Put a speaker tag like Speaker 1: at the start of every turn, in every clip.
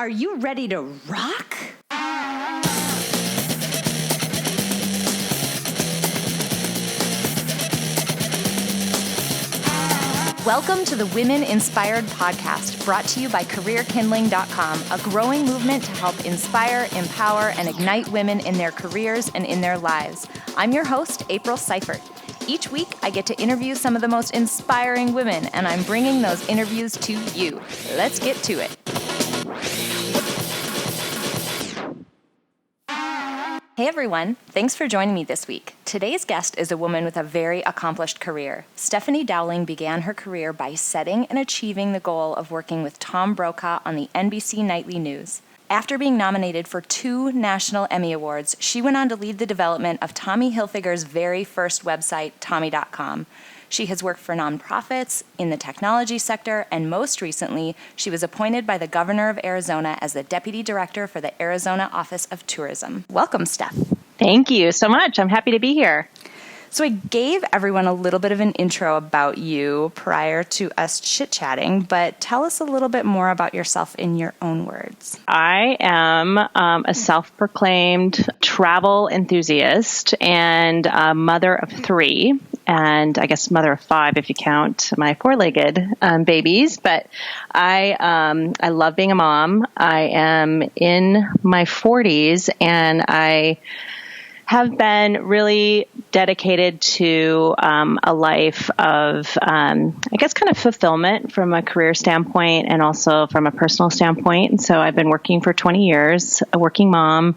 Speaker 1: Are you ready to rock? Welcome to the Women Inspired Podcast, brought to you by CareerKindling.com, a growing movement to help inspire, empower, and ignite women in their careers and in their lives. I'm your host, April Seifert. Each week, I get to interview some of the most inspiring women, and I'm bringing those interviews to you. Let's get to it. Hey everyone, thanks for joining me this week. Today's guest is a woman with a very accomplished career. Stephanie Dowling began her career by setting and achieving the goal of working with Tom Brokaw on the NBC Nightly News. After being nominated for 2 National Emmy Awards, she went on to lead the development of Tommy Hilfiger's very first website, Tommy.com. She has worked for nonprofits in the technology sector, and most recently, she was appointed by the governor of Arizona as the deputy director for the Arizona Office of Tourism. Welcome, Steph.
Speaker 2: Thank you so much. I'm happy to be here.
Speaker 1: So I gave everyone a little bit of an intro about you prior to us chit-chatting, but tell us a little bit more about yourself in your own words.
Speaker 2: I am a self-proclaimed travel enthusiast and a mother of 3, and I guess mother of 5 if you count my 4-legged babies. But I love being a mom. I am in my 40s, and I have been really dedicated to a life of, I guess, kind of fulfillment from a career standpoint and also from a personal standpoint. And so I've been working for 20 years, a working mom,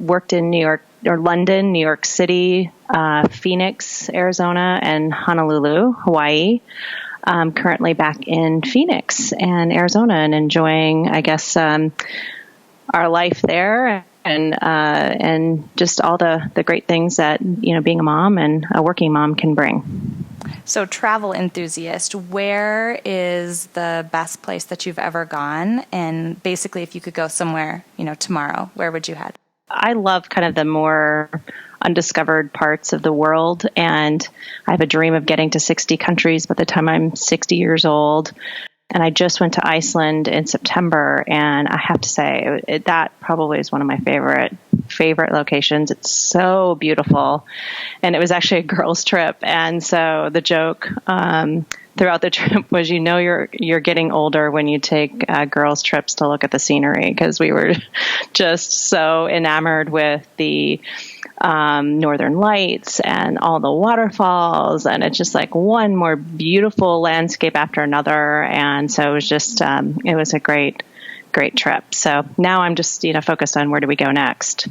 Speaker 2: worked in New York or London, New York City, Phoenix, Arizona, and Honolulu, Hawaii. Currently back in Phoenix and Arizona and enjoying, I guess, our life there. And just all the great things that, you know, being a mom and a working mom can bring.
Speaker 1: So travel enthusiast, where is the best place that you've ever gone? And basically, if you could go somewhere, you know, tomorrow, where would you head?
Speaker 2: I love kind of the more undiscovered parts of the world. And I have a dream of getting to 60 countries by the time I'm 60 years old. And I just went to Iceland in September, and I have to say that probably is one of my favorite locations. It's so beautiful, and it was actually a girls' trip. And so the joke throughout the trip was, you know, you're getting older when you take girls' trips to look at the scenery, because we were just so enamored with the Northern Lights and all the waterfalls, and it's just like one more beautiful landscape after another. And so it was just it was a great trip. So now I'm just, you know, focused on where do we go next.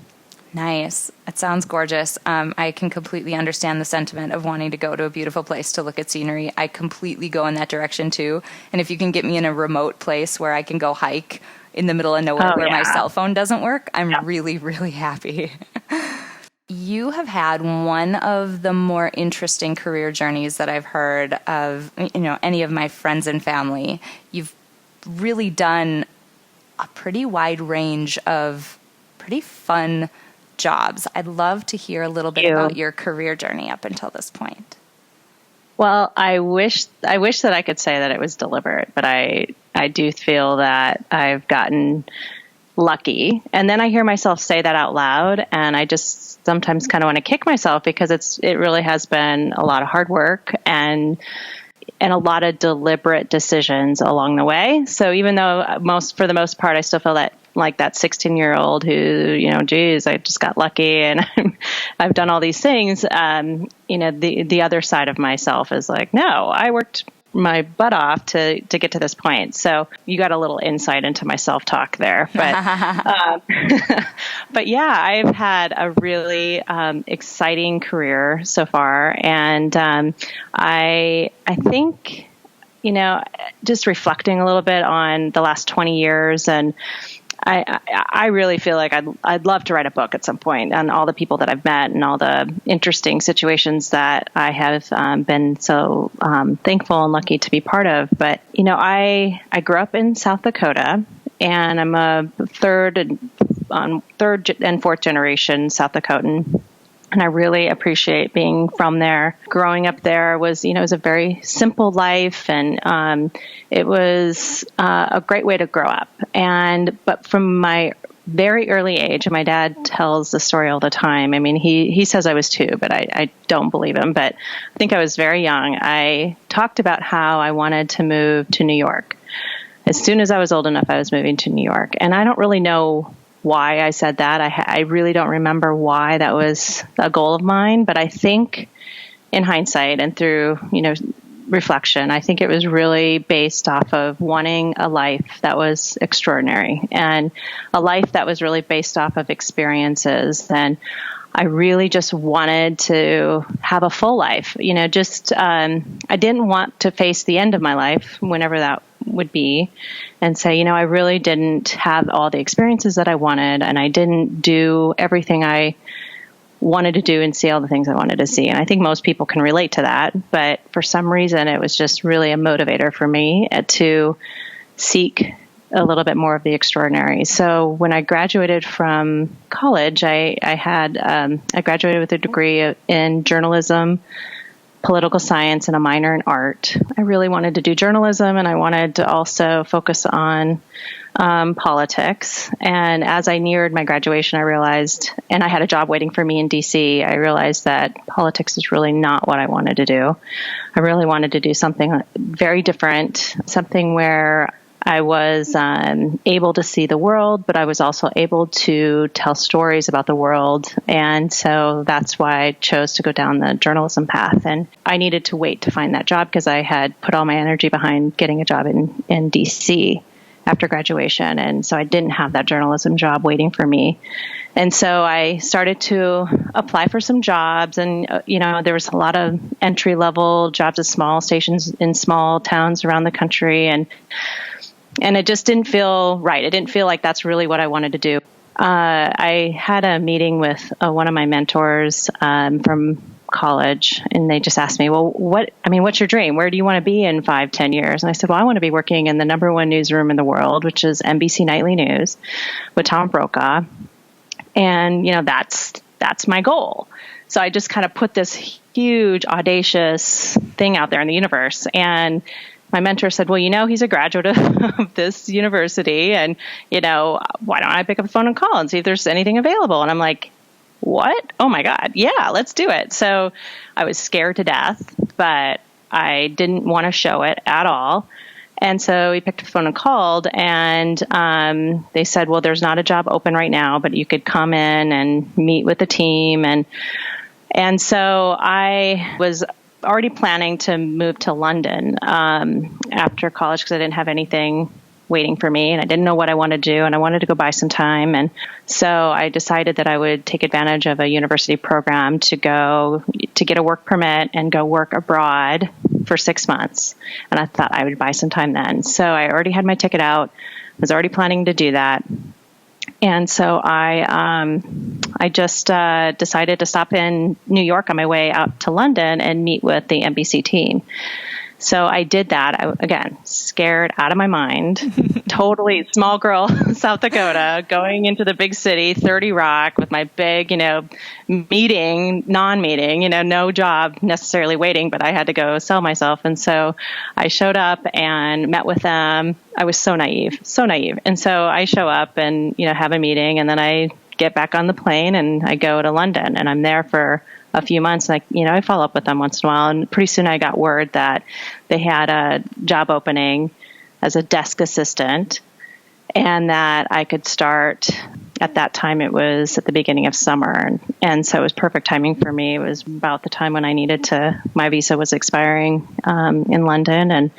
Speaker 1: Nice. It sounds gorgeous. I can completely understand the sentiment of wanting to go to a beautiful place to look at scenery. I completely go in that direction too. And if you can get me in a remote place where I can go hike in the middle of nowhere where my cell phone doesn't work, I'm really, really happy. You have had one of the more interesting career journeys that I've heard of, you know, any of my friends and family. You've really done a pretty wide range of pretty fun jobs. I'd love to hear a little bit about your career journey up until this point.
Speaker 2: Well, I wish that I could say that it was deliberate, but I do feel that I've gotten lucky. And then I hear myself say that out loud, and I just sometimes kind of want to kick myself, because it really has been a lot of hard work and a lot of deliberate decisions along the way. So even though for the most part, I still feel that like that 16-year-old who, you know, geez, I just got lucky and I've done all these things. You know, the other side of myself is like, no, I worked my butt off to get to this point. So you got a little insight into my self-talk there. But but yeah, I've had a really exciting career so far. And I think, you know, just reflecting a little bit on the last 20 years, and I really feel like I'd love to write a book at some point on all the people that I've met and all the interesting situations that I have been so thankful and lucky to be part of. But, you know, I grew up in South Dakota, and I'm a third and 4th generation South Dakotan. And I really appreciate being from there. Growing up there was, it was a very simple life, and it was a great way to grow up. But from my very early age, and my dad tells the story all the time. I mean, he says I was 2, but I don't believe him. But I think I was very young. I talked about how I wanted to move to New York. As soon as I was old enough, I was moving to New York. And I don't really know why I said that. I really don't remember why that was a goal of mine, but I think in hindsight and through, reflection, I think it was really based off of wanting a life that was extraordinary and a life that was really based off of experiences. And I really just wanted to have a full life, I didn't want to face the end of my life, whenever that would be, and say, I really didn't have all the experiences that I wanted, and I didn't do everything I wanted to do and see all the things I wanted to see. And I think most people can relate to that, but for some reason, it was just really a motivator for me to seek a little bit more of the extraordinary. So when I graduated from college, I graduated with a degree in journalism, political science, and a minor in art. I really wanted to do journalism, and I wanted to also focus on politics. And as I neared my graduation, I realized, and I had a job waiting for me in DC, I realized that politics is really not what I wanted to do. I really wanted to do something very different, something where I was able to see the world, but I was also able to tell stories about the world. And so that's why I chose to go down the journalism path. And I needed to wait to find that job because I had put all my energy behind getting a job in DC after graduation. And so I didn't have that journalism job waiting for me. And so I started to apply for some jobs, and, there was a lot of entry level jobs at small stations in small towns around the country. And it just didn't feel right. It didn't feel like that's really what I wanted to do. I had a meeting with one of my mentors from college, and they just asked me, well, what's your dream? Where do you want to be in 5-10 years? And I said, well, I want to be working in the number one newsroom in the world, which is NBC Nightly News with Tom Brokaw. And, that's my goal. So I just kind of put this huge, audacious thing out there in the universe. And my mentor said, well, he's a graduate of this university, and, why don't I pick up the phone and call and see if there's anything available? And I'm like, what? Oh my God. Yeah, let's do it. So I was scared to death, but I didn't want to show it at all. And so we picked up the phone and called, and they said, well, there's not a job open right now, but you could come in and meet with the team. And so I was already planning to move to London after college because I didn't have anything waiting for me, and I didn't know what I wanted to do, and I wanted to go buy some time. And so I decided that I would take advantage of a university program to get a work permit and go work abroad for 6 months. And I thought I would buy some time then. So I already had my ticket out, was already planning to do that. And so I just decided to stop in New York on my way out to London and meet with the NBC team. So I did that. Again, scared out of my mind, totally small girl, South Dakota, going into the big city, 30 Rock, with my big, non-meeting, no job necessarily waiting, but I had to go sell myself. And so I showed up and met with them. I was so naive. And so I show up and, have a meeting, and then I get back on the plane and I go to London, and I'm there for a few months. And I follow up with them once in a while. And pretty soon I got word that they had a job opening as a desk assistant, and that I could start at that time. It was at the beginning of summer. And so it was perfect timing for me. It was about the time when I my visa was expiring in London.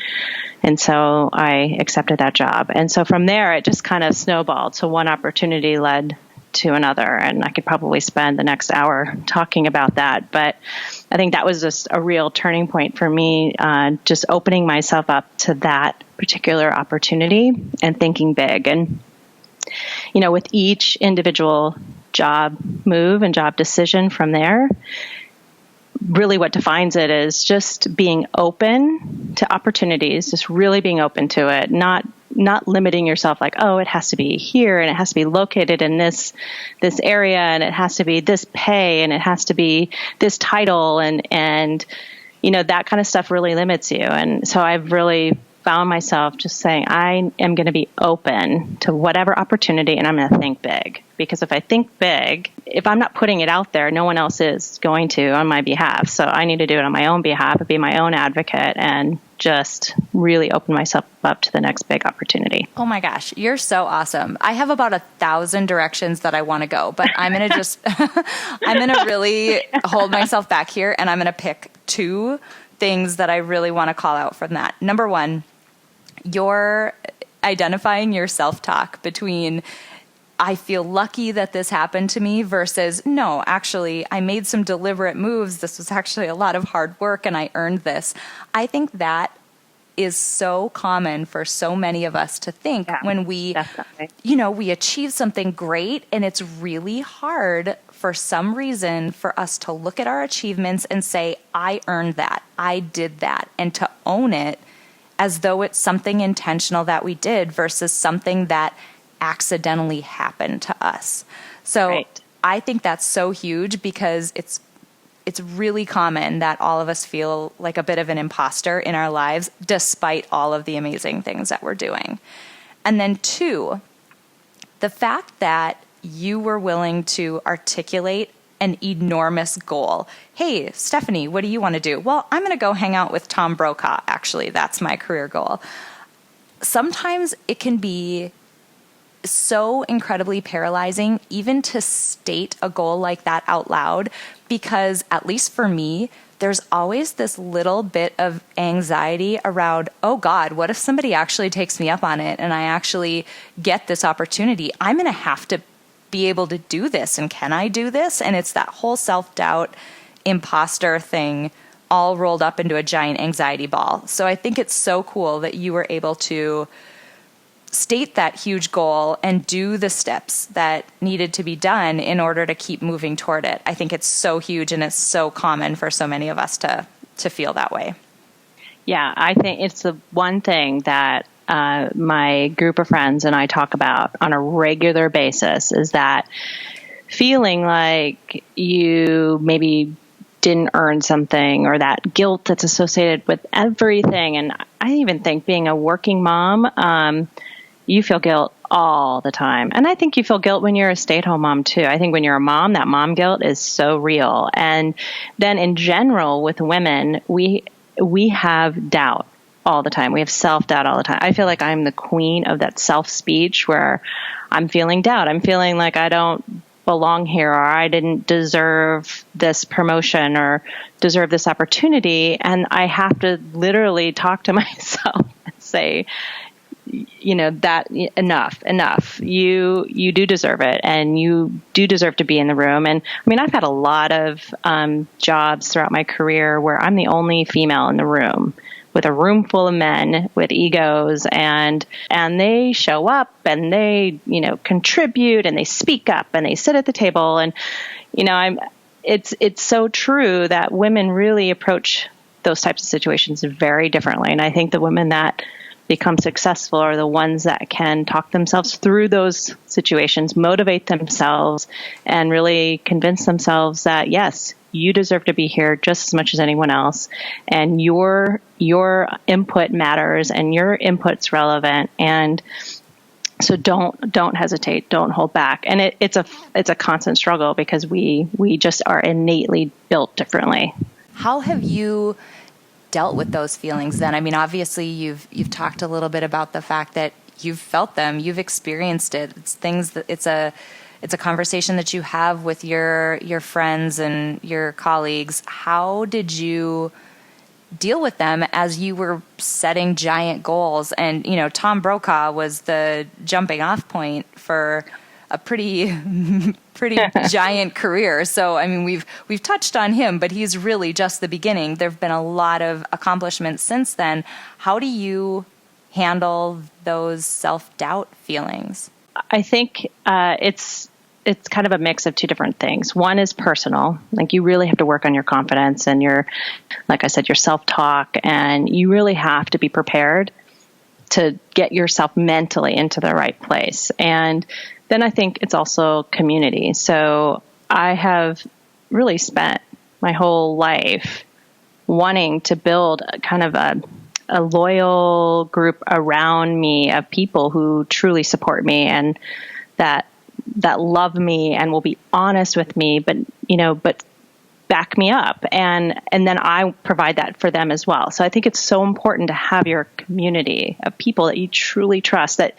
Speaker 2: And so I accepted that job. And so from there, it just kind of snowballed. So one opportunity led to another, and I could probably spend the next hour talking about that. But I think that was just a real turning point for me, just opening myself up to that particular opportunity and thinking big. And, with each individual job move and job decision from there, really what defines it is just being open to opportunities, just really being open to it, not limiting yourself like, oh, it has to be here and it has to be located in this area and it has to be this pay and it has to be this title and that kind of stuff really limits you. And so I've really found myself just saying, I am going to be open to whatever opportunity and I'm going to think big. Because if I think big, if I'm not putting it out there, no one else is going to on my behalf. So I need to do it on my own behalf and be my own advocate and just really open myself up to the next big opportunity.
Speaker 1: Oh my gosh, you're so awesome. I have about 1,000 directions that I want to go, but I'm going to I'm going to really hold myself back here and I'm going to pick 2 things that I really want to call out from that. Number 1, you're identifying your self-talk between I feel lucky that this happened to me versus no, actually, I made some deliberate moves. This was actually a lot of hard work and I earned this. I think that is so common for so many of us to think when we, we achieve something great and it's really hard for some reason for us to look at our achievements and say, I earned that, I did that, and to own it as though it's something intentional that we did versus something that accidentally happened to us. So I think that's so huge because it's really common that all of us feel like a bit of an imposter in our lives despite all of the amazing things that we're doing. And then 2, the fact that you were willing to articulate an enormous goal. Hey, Stephanie, what do you want to do? Well, I'm going to go hang out with Tom Brokaw. Actually, that's my career goal. Sometimes it can be so incredibly paralyzing even to state a goal like that out loud, because at least for me, there's always this little bit of anxiety around, oh God, what if somebody actually takes me up on it and I actually get this opportunity? I'm going to have to be able to do this. And can I do this? And it's that whole self-doubt, imposter thing all rolled up into a giant anxiety ball. So I think it's so cool that you were able to state that huge goal and do the steps that needed to be done in order to keep moving toward it. I think it's so huge and it's so common for so many of us to feel that way.
Speaker 2: Yeah, I think it's the one thing that my group of friends and I talk about on a regular basis is that feeling like you maybe didn't earn something or that guilt that's associated with everything. And I even think being a working mom, you feel guilt all the time. And I think you feel guilt when you're a stay-at-home mom too. I think when you're a mom, that mom guilt is so real. And then in general with women, we have doubt all the time. We have self-doubt all the time. I feel like I'm the queen of that self-speech where I'm feeling doubt. I'm feeling like I don't belong here, or I didn't deserve this promotion or deserve this opportunity. And I have to literally talk to myself and say, that enough. You do deserve it, and you do deserve to be in the room. And I mean, I've had a lot of jobs throughout my career where I'm the only female in the room with a room full of men with egos, and they show up and they, contribute and they speak up and they sit at the table. And, it's so true that women really approach those types of situations very differently. And I think the women that become successful are the ones that can talk themselves through those situations, motivate themselves, and really convince themselves that, yes, you deserve to be here just as much as anyone else, and your input matters and your input's relevant. And so don't hesitate, don't hold back. And it's a constant struggle because we just are innately built differently. How have you dealt with those feelings then? I mean, obviously you've talked a little bit about the fact that you've felt them, you've experienced it. It's things that it's a conversation that you have with your friends and your colleagues. How did you deal with them as you were setting giant goals? And, Tom Brokaw was the jumping off point for a pretty giant career. So, I mean, we've touched on him, but he's really just the beginning. There've been a lot of accomplishments since then. How do you handle those self-doubt feelings? I think it's it's kind of a mix of two different things. One is personal, like you really have to work on your confidence and your, like I said, your self-talk, and you really have to be prepared to get yourself mentally into the right place. And then I think it's also community. So I have really spent my whole life wanting to build kind of a loyal group around me of people who truly support me and that love me and will be honest with me, but back me up. And then I provide that for them as well. So I think it's so important to have your community of people that you truly trust, that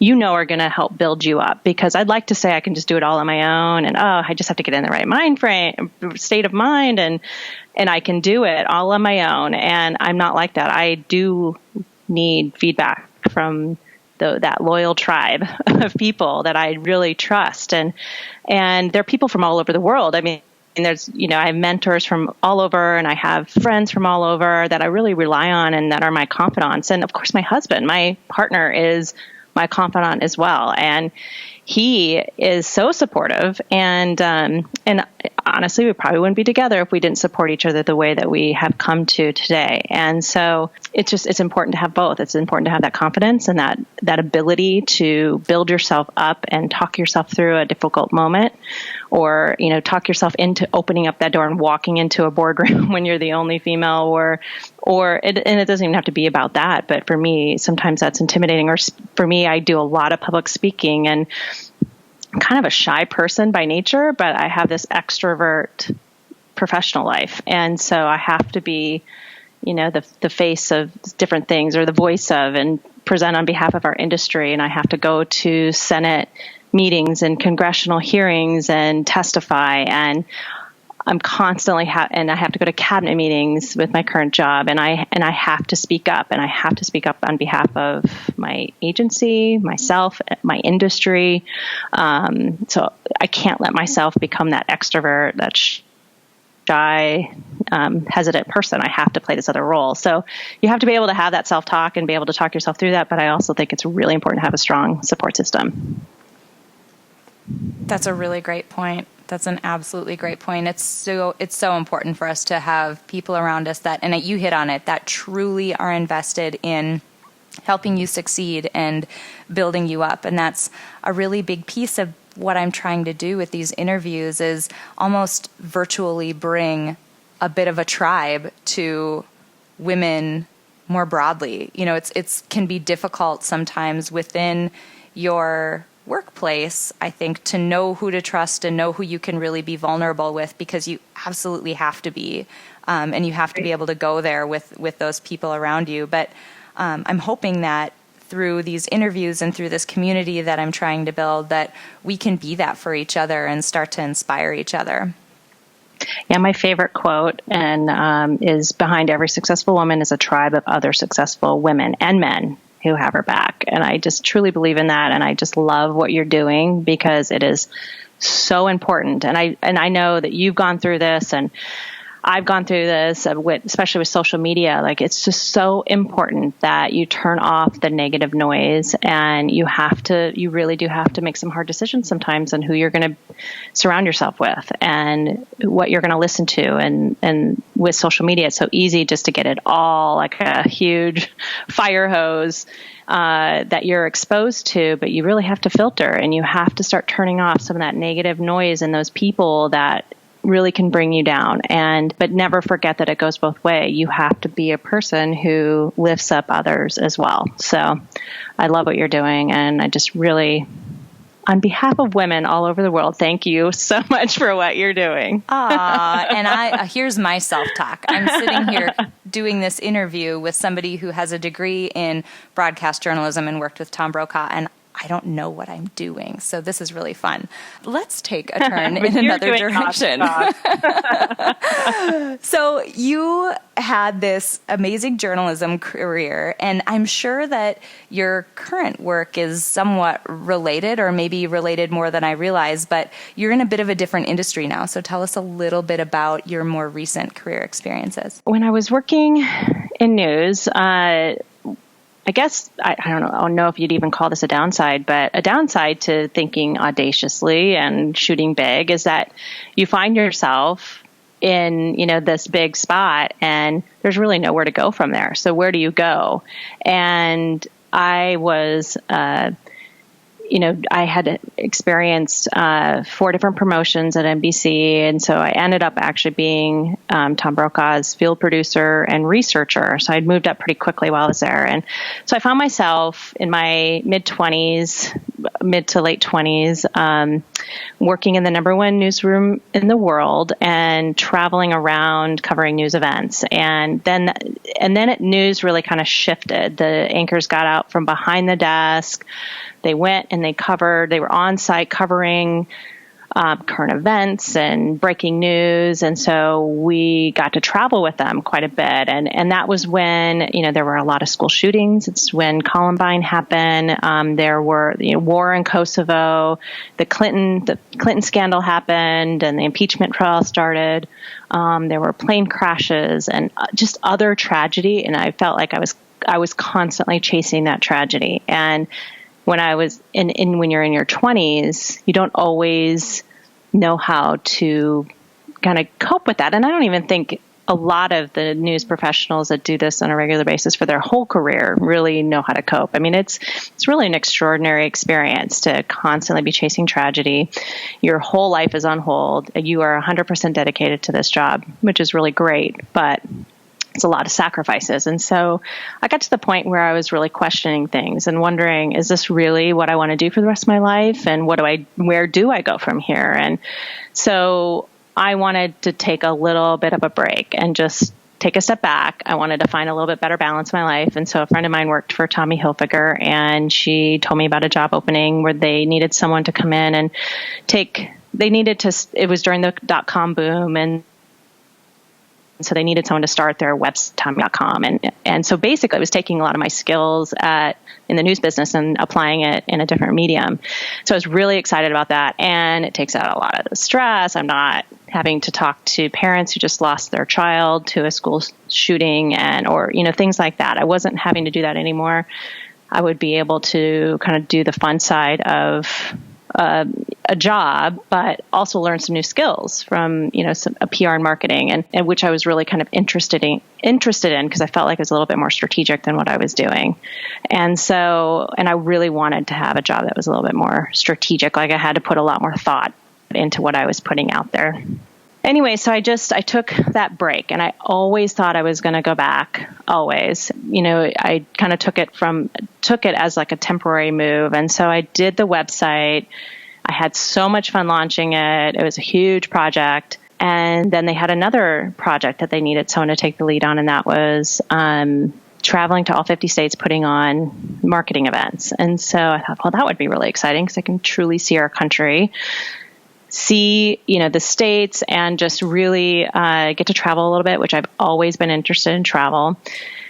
Speaker 2: are going to help build you up. Because I'd like to say I can just do it all on my own and, I just have to get in the right mind frame, state of mind, and I can do it all on my own. And I'm not like that. I do need feedback from that loyal tribe of people that I really trust. And they're people from all over the world. I mean, there's, I have mentors from all over, and I have friends from all over that I really rely on and that are my confidants. And of course, my husband, my partner, is my confidant as well. And he is so supportive, and honestly, we probably wouldn't be together if we didn't support each other the way that we have come to today. And so it's important to have both. It's important to have that confidence and that ability to build yourself up and talk yourself through a difficult moment, or, talk yourself into opening up that door and walking into a boardroom when you're the only female, and it doesn't even have to be about that. But for me, sometimes that's intimidating. Or for me, I do a lot of public speaking, and I'm kind of a shy person by nature, but I have this extrovert professional life. And so I have to be, the face of different things, or the voice of, and present on behalf of our industry. And I have to go to Senate meetings and congressional hearings and testify. And I'm constantly and I have to go to cabinet meetings with my current job, and I have to speak up, and I have to speak up on behalf of my agency, myself, my industry. So I can't let myself become that extrovert, that shy, hesitant person. I have to play this other role. So you have to be able to have that self-talk and be able to talk yourself through that. But I also think it's really important to have a strong support system.
Speaker 1: That's a really great point. That's an absolutely great point. It's so important for us to have people around us that, and you hit on it, that truly are invested in helping you succeed and building you up. And that's a really big piece of what I'm trying to do with these interviews, is almost virtually bring a bit of a tribe to women more broadly. It's can be difficult sometimes within your workplace, I think, to know who to trust and know who you can really be vulnerable with, because you absolutely have to be, and you have to be able to go there with those people around you. But I'm hoping that through these interviews and through this community that I'm trying to build, that we can be that for each other and start to inspire each other.
Speaker 2: Yeah, my favorite quote is, behind every successful woman is a tribe of other successful women and men who have her back. And I just truly believe in that. And I just love what you're doing, because it is so important. And I know that you've gone through this, and I've gone through this, especially with social media. Like, it's just so important that you turn off the negative noise, and you really do have to make some hard decisions sometimes on who you're going to surround yourself with and what you're going to listen to. And with social media, it's so easy just to get it all like a huge fire hose that you're exposed to, but you really have to filter, and you have to start turning off some of that negative noise and those people that really can bring you down. But never forget that it goes both ways. You have to be a person who lifts up others as well. So I love what you're doing. And I just really, on behalf of women all over the world, thank you so much for what you're doing.
Speaker 1: And here's my self-talk. I'm sitting here doing this interview with somebody who has a degree in broadcast journalism and worked with Tom Brokaw, and I don't know what I'm doing. So this is really fun. Let's take a turn in another direction. So you had this amazing journalism career, and I'm sure that your current work is somewhat related, or maybe related more than I realize, but you're in a bit of a different industry now. So tell us a little bit about your more recent career experiences.
Speaker 2: When I was working in news, I guess, I don't know if you'd even call this a downside, but a downside to thinking audaciously and shooting big is that you find yourself in, this big spot and there's really nowhere to go from there. So where do you go? And I was, I had experienced 4 different promotions at NBC, and so I ended up actually being Tom Brokaw's field producer and researcher. So I'd moved up pretty quickly while I was there, and so I found myself in my mid to late 20s, working in the #1 newsroom in the world and traveling around covering news events. And then news really kind of shifted. The anchors got out from behind the desk. They went and they were on site covering current events and breaking news. And so we got to travel with them quite a bit. And that was when, there were a lot of school shootings. It's when Columbine happened. There were war in Kosovo. The Clinton scandal happened and the impeachment trial started. There were plane crashes and just other tragedy. And I felt like I was constantly chasing that tragedy. And when I was when you're in your 20s, you don't always know how to kind of cope with that. And I don't even think a lot of the news professionals that do this on a regular basis for their whole career really know how to cope. I mean, it's really an extraordinary experience to constantly be chasing tragedy. Your whole life is on hold. You are 100% dedicated to this job, which is really great, but it's a lot of sacrifices. And so I got to the point where I was really questioning things and wondering, is this really what I want to do for the rest of my life? And where do I go from here? And so I wanted to take a little bit of a break and just take a step back. I wanted to find a little bit better balance in my life. And so a friend of mine worked for Tommy Hilfiger, and she told me about a job opening where they needed someone to come in and it was during the .com boom, and so they needed someone to start their website, Tommy.com. And so basically I was taking a lot of my skills in the news business and applying it in a different medium. So I was really excited about that. And it takes out a lot of the stress. I'm not having to talk to parents who just lost their child to a school shooting or things like that. I wasn't having to do that anymore. I would be able to kind of do the fun side of a job, but also learn some new skills from, a PR and marketing, and which I was really kind of interested in because I felt like it was a little bit more strategic than what I was doing. And I really wanted to have a job that was a little bit more strategic. Like I had to put a lot more thought into what I was putting out there. Anyway, so I took that break, and I always thought I was going to go back. Always, I kind of took it as like a temporary move. And so I did the website. I had so much fun launching it. It was a huge project. And then they had another project that they needed someone to take the lead on. And that was, traveling to all 50 states, putting on marketing events. And so I thought, well, that would be really exciting because I can truly see our country, see, the states, and just really get to travel a little bit, which I've always been interested in travel.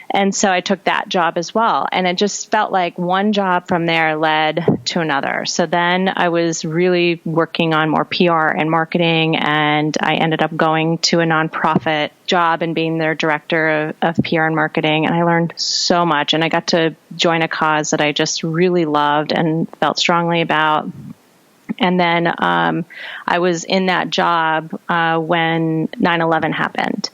Speaker 2: And so I took that job as well. And it just felt like one job from there led to another. So then I was really working on more PR and marketing, and I ended up going to a nonprofit job and being their director of PR and marketing. And I learned so much, and I got to join a cause that I just really loved and felt strongly about. And then I was in that job when 9/11 happened.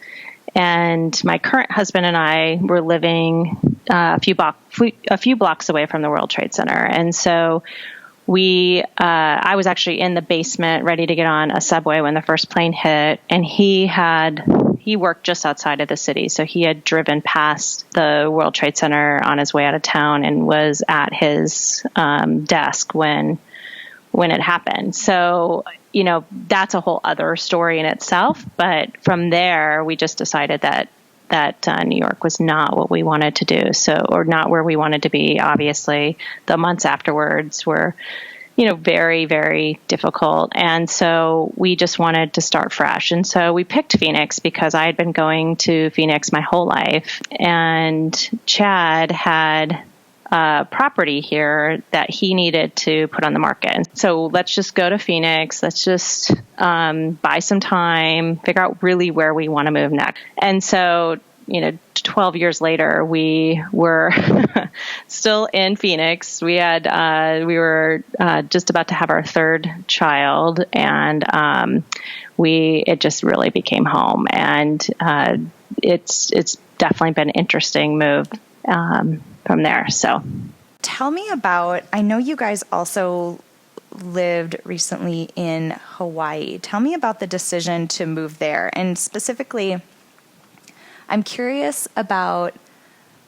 Speaker 2: And my current husband and I were living a few blocks away from the World Trade Center. And so I was actually in the basement ready to get on a subway when the first plane hit. And he worked just outside of the city. So he had driven past the World Trade Center on his way out of town and was at his desk when it happened. So, that's a whole other story in itself. But from there, we just decided that New York was not what we wanted to do. Or not where we wanted to be. Obviously, the months afterwards were, very, very difficult. And so we just wanted to start fresh. And so we picked Phoenix because I had been going to Phoenix my whole life. And Chad had property here that he needed to put on the market. So let's just go to Phoenix. Let's just buy some time, figure out really where we want to move next. And so 12 years later, we were still in Phoenix. We were just about to have our third child, and it just really became home. And it's definitely been an interesting move from there. So,
Speaker 1: tell me about. I know you guys also lived recently in Hawaii. Tell me about the decision to move there, and specifically, I'm curious about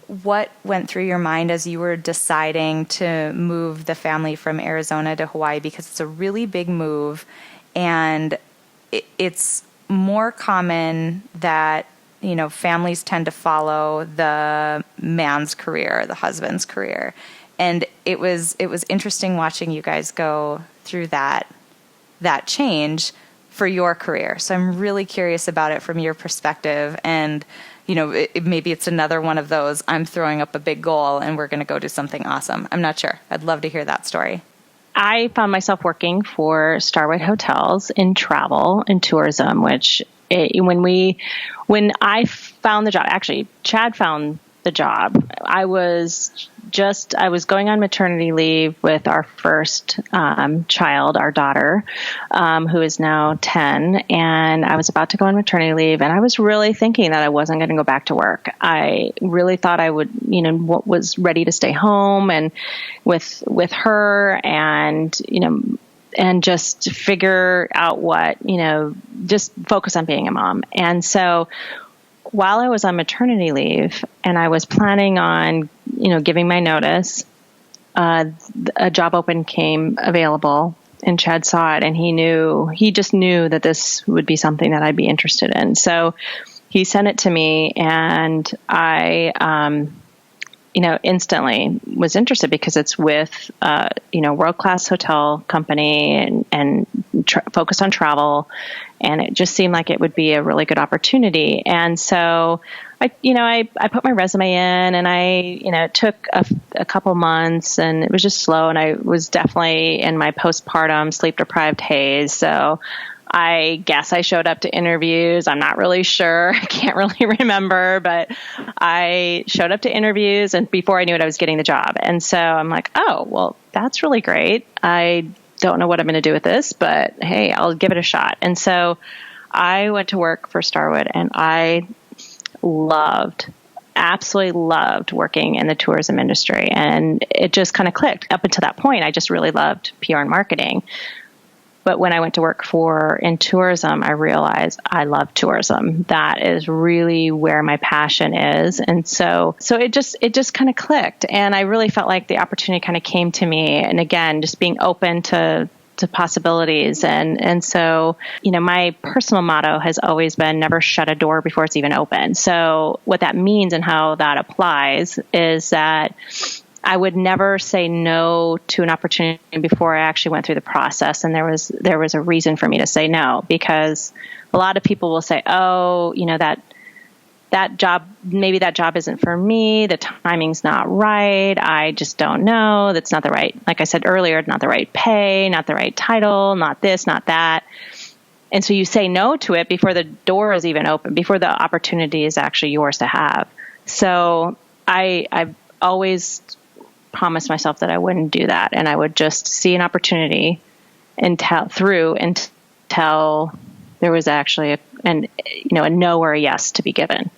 Speaker 1: what went through your mind as you were deciding to move the family from Arizona to Hawaii, because it's a really big move, and it's more common that families tend to follow the man's career, the husband's career. And it was interesting watching you guys go through that change for your career. So I'm really curious about it from your perspective. And maybe it's another one of those, I'm throwing up a big goal and we're going to go do something awesome. I'm not sure. I'd love to hear that story.
Speaker 2: I found myself working for Starwood Hotels in travel and tourism, which when I found the job, actually, Chad found the job. I was going on maternity leave with our first child, our daughter, who is now 10, and I was about to go on maternity leave, and I was really thinking that I wasn't going to go back to work. I really thought I would, was ready to stay home and with her, and and just figure out just focus on being a mom. And so while I was on maternity leave and I was planning on, giving my notice, a job open came available, and Chad saw it, and he just knew that this would be something that I'd be interested in. So he sent it to me, and I, instantly was interested because it's with, world-class hotel company and focused on travel. And it just seemed like it would be a really good opportunity. And so I put my resume in, and it took a couple months, and it was just slow. And I was definitely in my postpartum sleep deprived haze. So I guess I showed up to interviews. I'm not really sure. I can't really remember, but I showed up to interviews, and before I knew it, I was getting the job. And so I'm like, oh, well, that's really great. I don't know what I'm going to do with this, but hey, I'll give it a shot. And so I went to work for Starwood, and I absolutely loved working in the tourism industry. And it just kind of clicked. Up until that point, I just really loved PR and marketing. But when I went to work in tourism, I realized I love tourism. That is really where my passion is. And so it just kind of clicked. And I really felt like the opportunity kind of came to me. And again, just being open to possibilities. And so, my personal motto has always been never shut a door before it's even open. So what that means and how that applies is that I would never say no to an opportunity before I actually went through the process. And there was a reason for me to say no, because a lot of people will say, oh, that job, maybe that job isn't for me. The timing's not right. I just don't know. That's not the right, like I said earlier, not the right pay, not the right title, not this, not that. And so you say no to it before the door is even open, before the opportunity is actually yours to have. So I've always promised myself that I wouldn't do that, and I would just see an opportunity until there was actually a no or a yes to be given.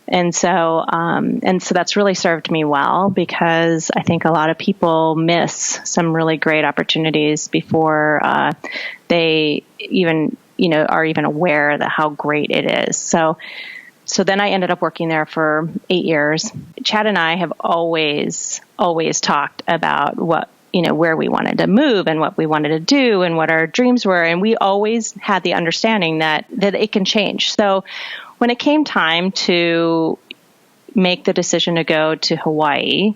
Speaker 2: And so that's really served me well, because I think a lot of people miss some really great opportunities before they even are even aware that how great it is. So then I ended up working there for 8 years. Chad and I have always talked about where we wanted to move and what we wanted to do and what our dreams were. And we always had the understanding that it can change. So when it came time to make the decision to go to Hawaii,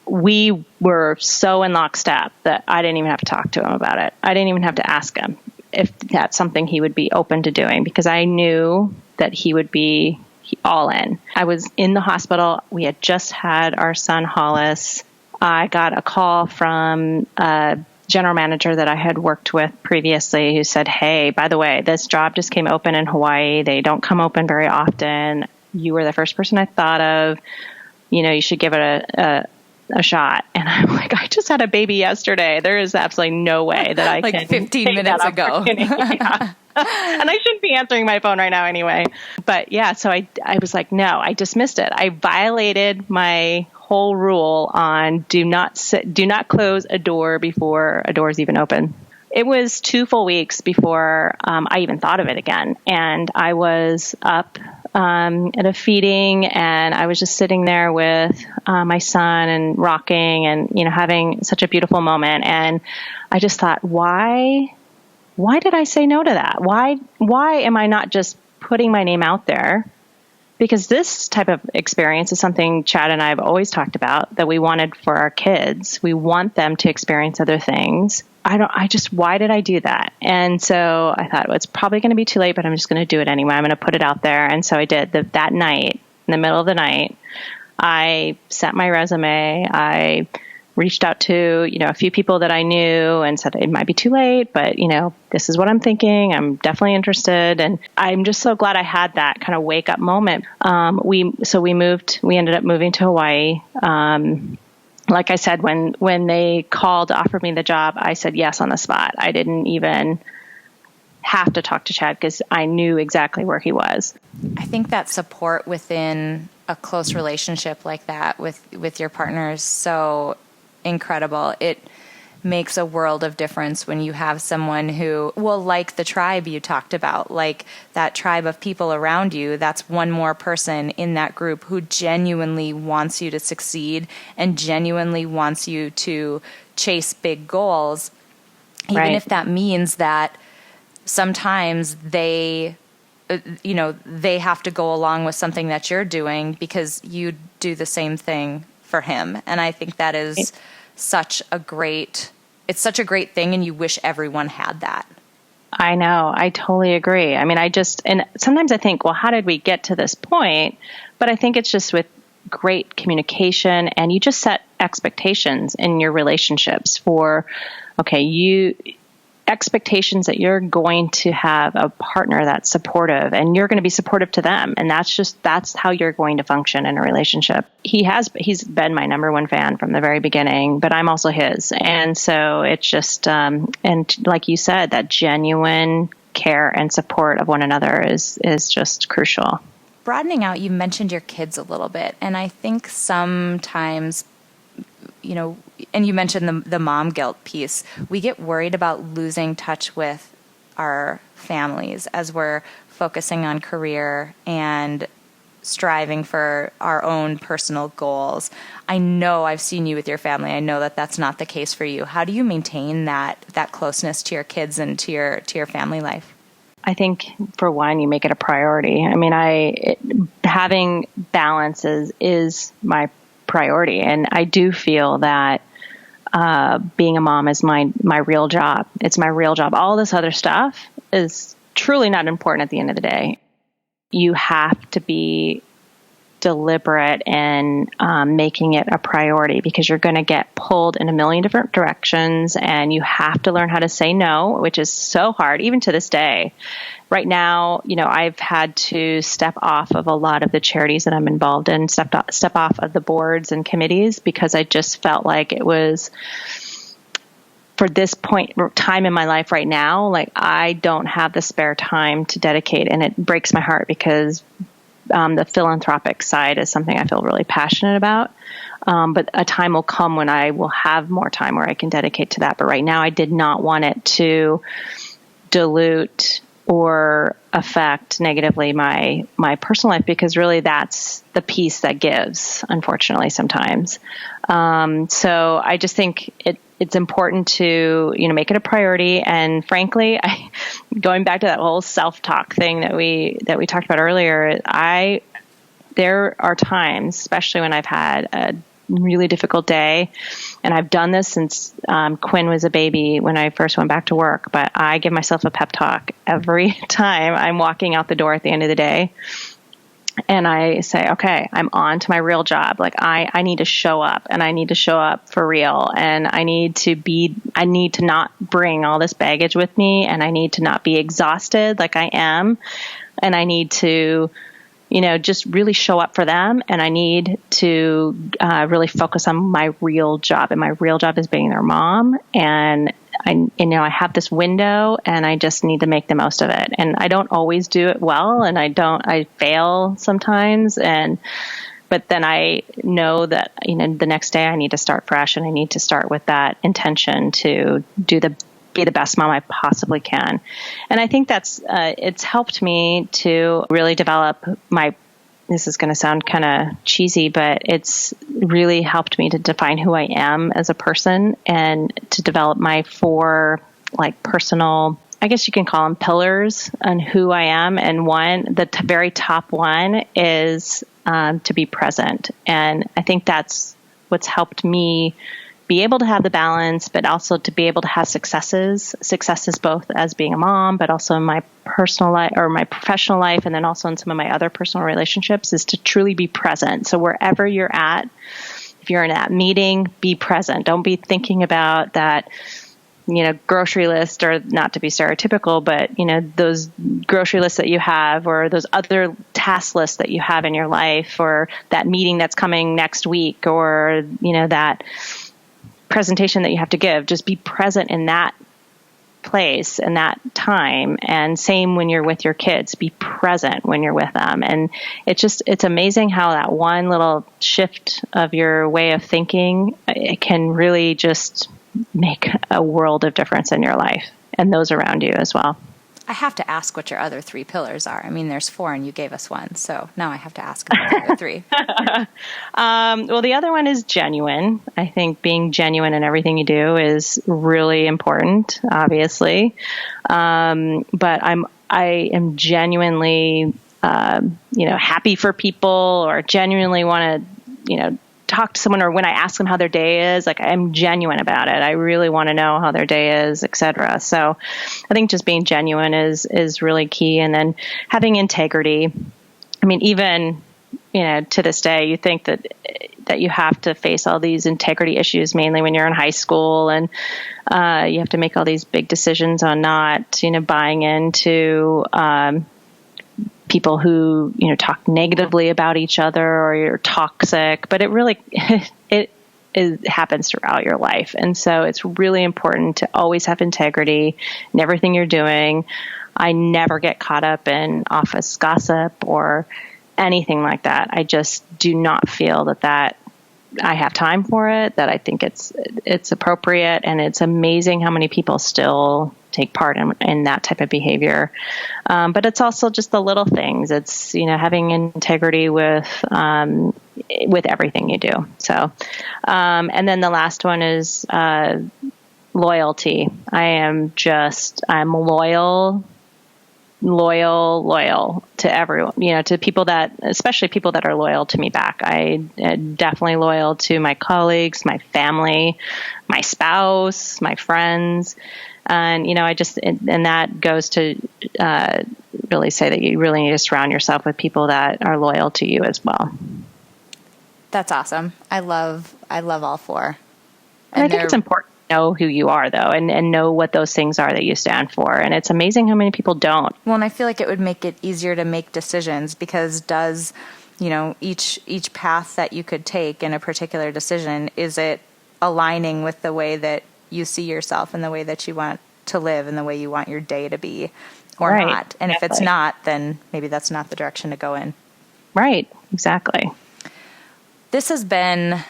Speaker 2: we were so in lockstep that I didn't even have to talk to him about it. I didn't even have to ask him if that's something he would be open to doing, because I knew that he would be all in. I was in the hospital. We had just had our son Hollis. I got a call from a general manager that I had worked with previously who said, hey, by the way, this job just came open in Hawaii. They don't come open very often. you were the first person I thought of. You should give it a shot. And I'm like, I just had a baby yesterday. There is absolutely no way that I
Speaker 1: like
Speaker 2: can
Speaker 1: 15 minutes ago.
Speaker 2: Yeah. And I shouldn't be answering my phone right now anyway. But yeah, so I was like, no, I dismissed it. I violated my whole rule on do not close a door before a door is even open. It was 2 full weeks before I even thought of it again. And I was up at a feeding, and I was just sitting there with my son and rocking and, having such a beautiful moment. And I just thought, why did I say no to that? Why am I not just putting my name out there? Because this type of experience is something Chad and I have always talked about, that we wanted for our kids. We want them to experience other things. Why did I do that? And so I thought, well, it's probably going to be too late, but I'm just going to do it anyway. I'm going to put it out there. And so I did. That night, in the middle of the night, I sent my resume. I reached out to, a few people that I knew and said, it might be too late, but, this is what I'm thinking. I'm definitely interested. And I'm just so glad I had that kind of wake up moment. We ended up moving to Hawaii. Like I said, when they called to offer me the job, I said yes on the spot. I didn't even have to talk to Chad because I knew exactly where he was.
Speaker 1: I think that support within a close relationship like that with your partner is so incredible. It makes a world of difference when you have someone who, well, like the tribe you talked about, like that tribe of people around you, that's one more person in that group who genuinely wants you to succeed and genuinely wants you to chase big goals, even
Speaker 2: right.
Speaker 1: if that means that sometimes they have to go along with something that you're doing because you do the same thing for him. And I think that is such a great thing, and you wish everyone had that.
Speaker 2: I know. I totally agree. I mean, and sometimes I think, well, how did we get to this point? But I think it's just with great communication, and you just set expectations in your relationships for, expectations that you're going to have a partner that's supportive and you're going to be supportive to them. And that's how you're going to function in a relationship. He's been my number one fan from the very beginning, but I'm also his. And so it's just, and like you said, that genuine care and support of one another is just crucial.
Speaker 1: Broadening out, you mentioned your kids a little bit. And I think sometimes, and you mentioned the mom guilt piece, we get worried about losing touch with our families as we're focusing on career and striving for our own personal goals. I know I've seen you with your family. I know that that's not the case for you. How do you maintain that closeness to your kids and to your family life?
Speaker 2: I think, for one, you make it a priority. I mean, having balance is my priority. And I do feel that being a mom is my real job. It's my real job. All this other stuff is truly not important at the end of the day. You have to be deliberate in making it a priority because you're going to get pulled in a million different directions, and you have to learn how to say no, which is so hard, even to this day. Right now, I've had to step off of a lot of the charities that I'm involved in, step off of the boards and committees because I just felt like it was, for this time in my life right now, like I don't have the spare time to dedicate, and it breaks my heart because the philanthropic side is something I feel really passionate about. But a time will come when I will have more time where I can dedicate to that. But right now I did not want it to dilute or affect negatively my personal life, because really that's the piece that gives, unfortunately, sometimes. So I just think it's important to, make it a priority. And frankly, going back to that whole self-talk thing that we talked about earlier, there are times, especially when I've had a really difficult day, and I've done this since Quinn was a baby when I first went back to work, but I give myself a pep talk every time I'm walking out the door at the end of the day. And I say, okay, I'm on to my real job. Like I need to show up, and I need to show up for real. And I need to not bring all this baggage with me, and I need to not be exhausted like I am. And I need to just really show up for them. And I need to really focus on my real job. And my real job is being their mom. And I have this window and I just need to make the most of it. And I don't always do it well. And I fail sometimes. But then I know that, the next day I need to start fresh, and I need to start with that intention to be the best mom I possibly can. And I think it's helped me to really develop this is going to sound kind of cheesy, but it's really helped me to define who I am as a person and to develop my 4 personal, I guess you can call them pillars on who I am. And the very top one is to be present. And I think that's what's helped me be able to have the balance, but also to be able to have successes both as being a mom, but also in my personal life or my professional life. And then also in some of my other personal relationships, is to truly be present. So wherever you're at, if you're in that meeting, be present. Don't be thinking about that, grocery list, or not to be stereotypical, but, those grocery lists that you have, or those other task lists that you have in your life, or that meeting that's coming next week, or, that presentation that you have to give. Just be present in that place and that time. And same when you're with your kids, be present when you're with them. And it's amazing how that one little shift of your way of thinking, it can really just make a world of difference in your life and those around you as well.
Speaker 1: I have to ask what your other 3 pillars are. I mean, there's 4 and you gave us 1. So now I have to ask about the other 3.
Speaker 2: Well, the other one is genuine. I think being genuine in everything you do is really important, obviously. But I am genuinely, happy for people, or genuinely want to, talk to someone, or when I ask them how their day is, I'm genuine about it. I really want to know how their day is, etc. So I think just being genuine is really key. And then having integrity. I mean, even, to this day, you think that you have to face all these integrity issues, mainly when you're in high school, and you have to make all these big decisions on not, buying into, people who, talk negatively about each other, or you're toxic, but it really, it happens throughout your life. And so it's really important to always have integrity in everything you're doing. I never get caught up in office gossip or anything like that. I just do not feel that I have time for it, that I think it's appropriate. And it's amazing how many people still take part in that type of behavior. But it's also just the little things. It's, having integrity with everything you do. So, and then the last one is, loyalty. I'm loyal to everyone, to people especially people that are loyal to me back. I definitely loyal to my colleagues, my family, my spouse, my friends. And, and that goes to really say that you really need to surround yourself with people that are loyal to you as well.
Speaker 1: That's awesome. I love all 4.
Speaker 2: And I think it's important to know who you are, though, and know what those things are that you stand for. And it's amazing how many people don't.
Speaker 1: Well, and I feel like it would make it easier to make decisions, because each path that you could take in a particular decision, is it aligning with the way that you see yourself and the way that you want to live and the way you want your day to be, or
Speaker 2: right,
Speaker 1: not? And if it's not, then maybe that's not the direction to go in.
Speaker 2: Right. Exactly.
Speaker 1: This has been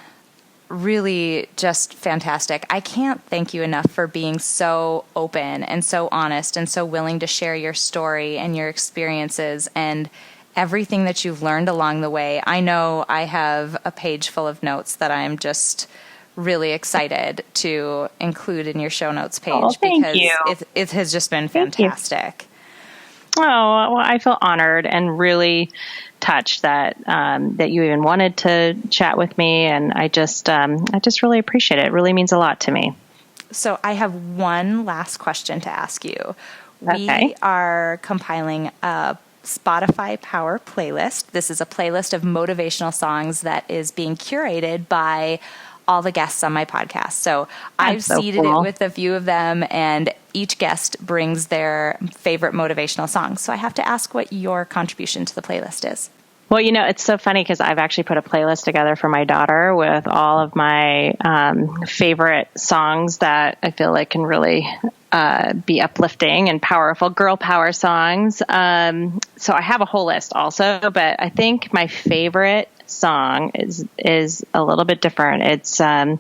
Speaker 1: really just fantastic. I can't thank you enough for being so open and so honest and so willing to share your story and your experiences and everything that you've learned along the way. I know I have a page full of notes that I'm just really excited to include in your show notes page, because it has just been fantastic.
Speaker 2: Oh, well, I feel honored and really touched that you even wanted to chat with me, and I just really appreciate it. It really means a lot to me.
Speaker 1: So I have one last question to ask you.
Speaker 2: Okay.
Speaker 1: We are compiling a Spotify Power playlist. This is a playlist of motivational songs that is being curated by all the guests on my podcast. So I've seeded it with a few of them, and each guest brings their favorite motivational song. So I have to ask what your contribution to the playlist is.
Speaker 2: Well, it's so funny because I've actually put a playlist together for my daughter with all of my favorite songs that I feel like can really be uplifting and powerful, girl power songs. So I have a whole list also, but I think my favorite song is a little bit different. It's On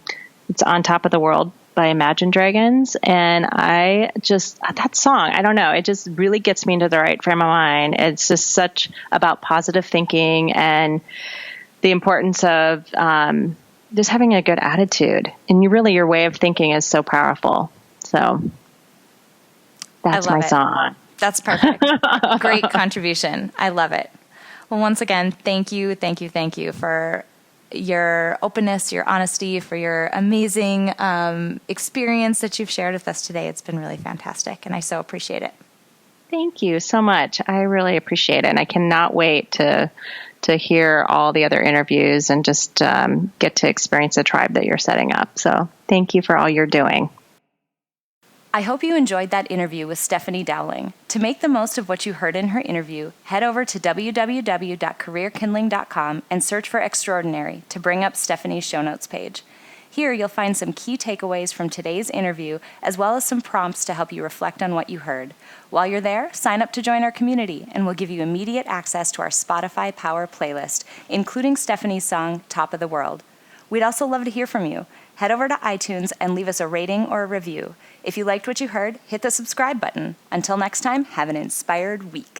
Speaker 2: Top of the World by Imagine Dragons. And that song, I don't know, it just really gets me into the right frame of mind. It's just such about positive thinking and the importance of just having a good attitude. And your way of thinking is so powerful. So that's my song.
Speaker 1: That's perfect. Great contribution. I love it. Well, once again, thank you for your openness, your honesty, for your amazing experience that you've shared with us today. It's been really fantastic, and I so appreciate it.
Speaker 2: Thank you so much. I really appreciate it, and I cannot wait to hear all the other interviews and just get to experience the tribe that you're setting up. So thank you for all you're doing.
Speaker 1: I hope you enjoyed that interview with Stephanie Dowling. To make the most of what you heard in her interview, head over to www.careerkindling.com and search for Extraordinary to bring up Stephanie's show notes page. Here you'll find some key takeaways from today's interview, as well as some prompts to help you reflect on what you heard. While you're there, sign up to join our community, and we'll give you immediate access to our Spotify Power playlist, including Stephanie's song, Top of the World. We'd also love to hear from you. Head over to iTunes and leave us a rating or a review. If you liked what you heard, hit the subscribe button. Until next time, have an inspired week.